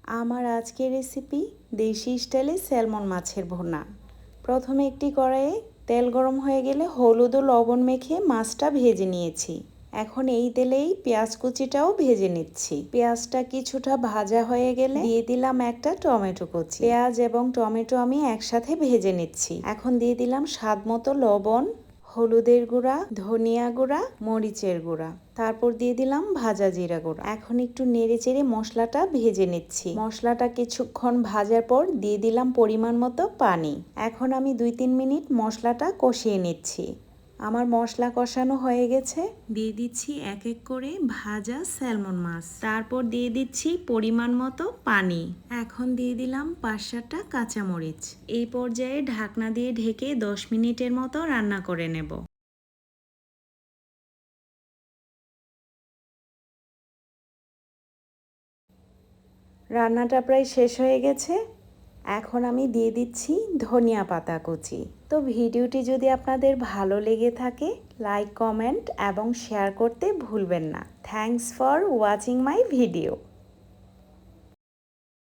আমার আজকের রেসিপি দেশি স্টাইলে স্যালমন মাছের ভুনা। প্রথমে একটি কড়াইয়ে তেল গরম হয়ে গেলে হলুদ ও লবণ মেখে মাছটা ভেজে নিয়েছি। এখন এই তেলেই পেঁয়াজ কুচিটাও ভেজে নিচ্ছি। পেঁয়াজটা কিছুটা ভাজা হয়ে গেলে দিয়ে দিলাম একটা টমেটো কুচি। পেঁয়াজ এবং টমেটো আমি একসাথে ভেজে নিচ্ছি। এখন দিয়ে দিলাম স্বাদ মতো লবণ, হলুদের গুঁড়া, ধনিয়া গুঁড়া, মরিচের গুঁড়া, তারপর দিয়ে দিলাম ভাজা জিরা গুঁড়া। এখন একটু নেড়ে চেড়ে মশলাটা ভেজে নিচ্ছি। মশলাটা কিছুক্ষণ ভাজার পর দিয়ে দিলাম পরিমাণ মতো পানি। এখন আমি 2-3 মিনিট মশলাটা কষিয়ে নিচ্ছি। আমার মশলা কষানো হয়ে গেছে। দিয়ে দিচ্ছি এক এক করে ভাজা স্যালমন মাছ, তারপর দিয়ে দিচ্ছি পরিমাণ মতো পানি। এখন দিয়ে দিলাম 5-7টা কাঁচামরিচ। এই পর্যায়ে ঢাকনা দিয়ে ঢেকে 10 মিনিটের মতো রান্না করে নেব। রান্নাটা প্রায় শেষ হয়ে গেছে। এখন আমি দিয়ে দিচ্ছি ধনিয়া পাতা কুচি। তো ভিডিওটি যদি আপনাদের ভালো লেগে থাকে, লাইক, কমেন্ট এবং শেয়ার করতে ভুলবেন না। Thanks for watching my video.